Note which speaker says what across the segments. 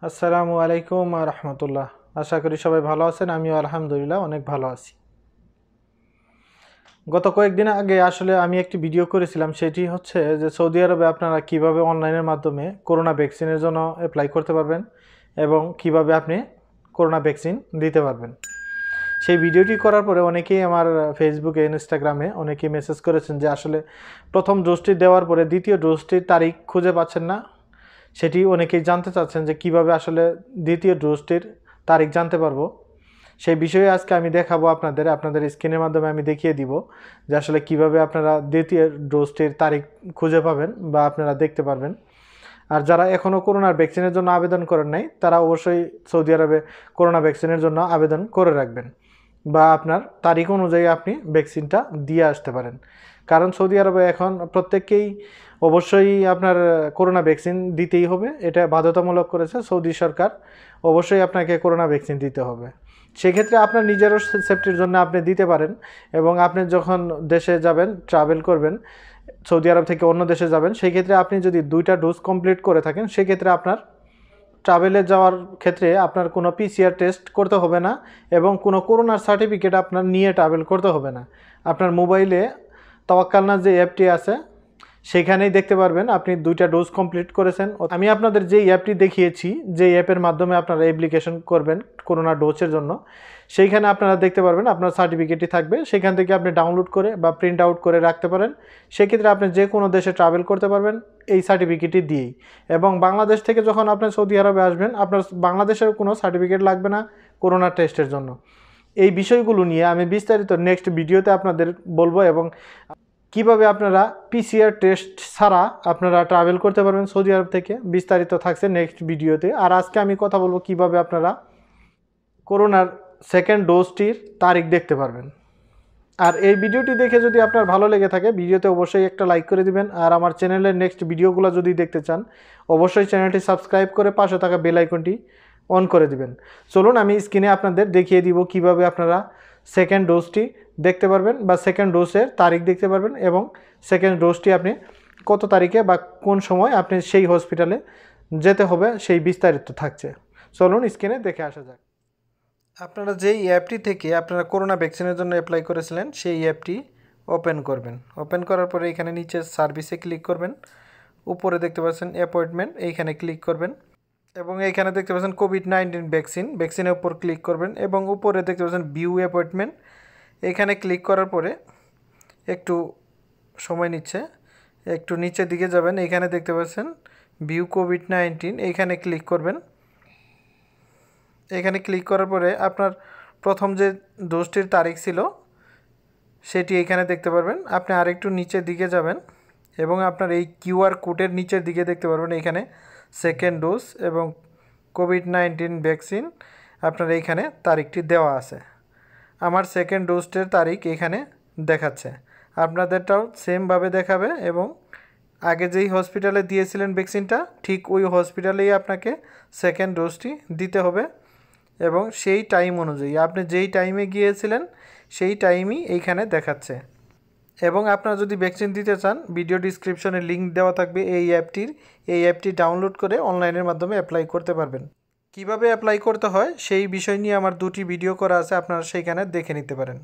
Speaker 1: আসসালামু আলাইকুম ওয়া রাহমাতুল্লাহ। আশা করি সবাই ভালো আছেন। আমিও আলহামদুলিল্লাহ অনেক ভালো আছি। গত কয়েকদিন আগে আসলে আমি একটি ভিডিও করেছিলাম, সেটি হচ্ছে যে সৌদি আরবে আপনারা কিভাবে অনলাইনের মাধ্যমে করোনা ভ্যাকসিনের জন্য অ্যাপ্লাই করতে পারবেন এবং কিভাবে আপনি করোনা ভ্যাকসিন দিতে পারবেন। সেই ভিডিওটি করার পরে অনেকেই আমার ফেসবুকে, ইনস্টাগ্রামে অনেকেই মেসেজ করেছেন যে আসলে প্রথম ডোজটি দেওয়ার পরে দ্বিতীয় ডোজটির তারিখ খুঁজে পাচ্ছেন না। সেটি অনেকেই জানতে চাচ্ছেন যে কিভাবে আসলে দ্বিতীয় ডোজটির তারিখ জানতে পারবো। সেই বিষয়ে আজকে আমি দেখাবো আপনাদের স্ক্রিনের মাধ্যমে আমি দেখিয়ে দিব যে আসলে কিভাবে আপনারা দ্বিতীয় ডোজটির তারিখ খুঁজে পাবেন বা আপনারা দেখতে পারবেন। আর যারা এখনও করোনার ভ্যাকসিনের জন্য আবেদন করেন নাই, তারা অবশ্যই সৌদি আরবে করোনা ভ্যাকসিনের জন্য আবেদন করে রাখবেন বা আপনার তারিখ অনুযায়ী আপনি ভ্যাকসিনটা দিয়ে আসতে পারেন। কারণ সৌদি আরবে এখন প্রত্যেককেই অবশ্যই আপনার করোনা ভ্যাকসিন দিতেই হবে, এটা বাধ্যতামূলক করেছে সৌদি সরকার। অবশ্যই আপনাকে করোনা ভ্যাকসিন দিতে হবে। সেক্ষেত্রে আপনার নিজেরও সেফটির জন্য আপনি দিতে পারেন এবং আপনি যখন দেশে যাবেন, ট্রাভেল করবেন, সৌদি আরব থেকে অন্য দেশে যাবেন, সেই ক্ষেত্রে আপনি যদি 2টা ডোজ কমপ্লিট করে থাকেন, সেক্ষেত্রে আপনার ট্রাভেলে যাওয়ার ক্ষেত্রে আপনার কোনো পিসিআর টেস্ট করতে হবে না এবং কোনো করোনার সার্টিফিকেট আপনার নিয়ে ট্রাভেল করতে হবে না। আপনার মোবাইলে তাওয়াক্কালনা যে অ্যাপটি আছে সেখানেই দেখতে পারবেন আপনি 2টা ডোজ কমপ্লিট করেছেন। আমি আপনাদের যে অ্যাপটি দেখিয়েছি, যে অ্যাপের মাধ্যমে আপনারা অ্যাপ্লিকেশন করবেন করোনা ডোজের জন্য, সেইখানে আপনারা দেখতে পারবেন আপনার সার্টিফিকেটটি থাকবে। সেখান থেকে আপনি ডাউনলোড করে বা প্রিন্ট আউট করে রাখতে পারেন। সেক্ষেত্রে আপনি যে কোনো দেশে ট্রাভেল করতে পারবেন এই সার্টিফিকেটটি দিয়েই। এবং বাংলাদেশ থেকে যখন আপনি সৌদি আরবে আসবেন, আপনার বাংলাদেশের কোনো সার্টিফিকেট লাগবে না করোনা টেস্টের জন্য। এই বিষয়গুলো নিয়ে আমি বিস্তারিত নেক্সট ভিডিওতে আপনাদের বলবো এবং কিভাবে আপনারা পিসিআর টেস্ট ছাড়া আপনারা ট্রাভেল করতে পারবেন সৌদি আরব থেকে, বিস্তারিত থাকছে নেক্সট ভিডিওতে। আর আজকে আমি কথা বলবো কিভাবে আপনারা করোনার সেকেন্ড ডোজটির তারিখ দেখতে পারবেন। আর এই ভিডিওটি দেখে যদি আপনার ভালো লেগে থাকে, ভিডিওতে অবশ্যই একটা লাইক করে দিবেন। আর আমার চ্যানেলের নেক্সট ভিডিওগুলো যদি দেখতে চান, অবশ্যই চ্যানেলটি সাবস্ক্রাইব করে পাশে থাকা বেল আইকনটি অন করে দিবেন। চলুন আমি স্ক্রিনে আপনাদের দেখিয়ে দিব কিভাবে আপনারা সেকেন্ড ডোজটি দেখতে পারবেন বা সেকেন্ড ডোজের তারিখ দেখতে পারবেন এবং সেকেন্ড ডোজটি আপনি কত তারিখে বা কোন সময় আপনি সেই হসপিটালে যেতে হবে সেই বিস্তারিত থাকছে। চলুন স্ক্রিনে দেখে আসা যাক। আপনারা যেই অ্যাপটি থেকে আপনারা করোনা ভ্যাকসিনের জন্য অ্যাপ্লাই করেছিলেন সেই অ্যাপটি ওপেন করবেন। ওপেন করার পরে এখানে নিচে সার্ভিসে ক্লিক করবেন। উপরে দেখতে পাচ্ছেন অ্যাপয়েন্টমেন্ট, এইখানে ক্লিক করবেন এবং এইখানে দেখতে পাচ্ছেন কোভিড-19 ভ্যাকসিনের উপর ক্লিক করবেন এবং উপরে দেখতে পাচ্ছেন ভিউ অ্যাপয়েন্টমেন্ট, এখানে ক্লিক করার পরে একটু সময় নিচ্ছে, একটু নিচের দিকে যাবেন, এখানে দেখতে পাচ্ছেন ভিউ কোভিড-19, এইখানে ক্লিক করবেন। এখানে ক্লিক করার পরে আপনার প্রথম যে ডোজটির তারিখ ছিল সেটি এখানে দেখতে পারবেন। আপনি আরেকটু নিচের দিকে যাবেন এবং আপনার এই কিউআর কোডের নিচের দিকে দেখতে পারবেন এখানে সেকেন্ড ডোজ এবং কোভিড-19 ভ্যাকসিন আপনার এইখানে তারিখটি দেওয়া আছে। আমার সেকেন্ড ডোজটির তারিখ এখানে দেখাচ্ছে, আপনাদেরটাও সেমভাবে দেখাবে এবং আগে যেই হসপিটালে দিয়েছিলেন ভ্যাকসিনটা ঠিক ওই হসপিটালেই আপনাকে সেকেন্ড ডোজটি দিতে হবে এবং সেই টাইম অনুযায়ী আপনি যেই টাইমে গিয়েছিলেন সেই টাইমই এইখানে দেখাচ্ছে। এবং আপনারা যদি ভ্যাকসিন দিতে চান, ভিডিও ডিসক্রিপশনে লিঙ্ক দেওয়া থাকবে এই অ্যাপটি ডাউনলোড করে অনলাইনের মাধ্যমে অ্যাপ্লাই করতে পারবেন। কিভাবে অ্যাপ্লাই করতে হয় সেই বিষয় নিয়ে আমার 2টি ভিডিও করা আছে, আপনারা সেইখানে দেখে নিতে পারেন।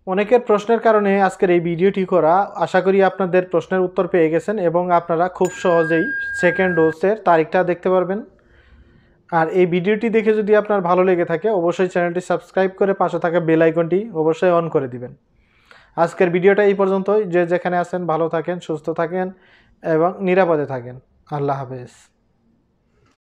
Speaker 1: অনেকের প্রশ্নের কারণে আজকের এই ভিডিওটি করা। আশা করি আপনাদের প্রশ্নের উত্তর পেয়ে গেছেন এবং আপনারা খুব সহজেই সেকেন্ড ডোজের তারিখটা দেখতে পারবেন। আর এই ভিডিওটি দেখে যদি আপনার ভালো লেগে থাকে, অবশ্যই চ্যানেলটি সাবস্ক্রাইব করে পাশে থাকা বেল আইকনটি অবশ্যই অন করে দিবেন। আজকের ভিডিওটা এই পর্যন্তই। যে যেখানে আছেন ভালো থাকেন, সুস্থ থাকেন এবং নিরাপদে থাকেন। আল্লাহ হাফেজ।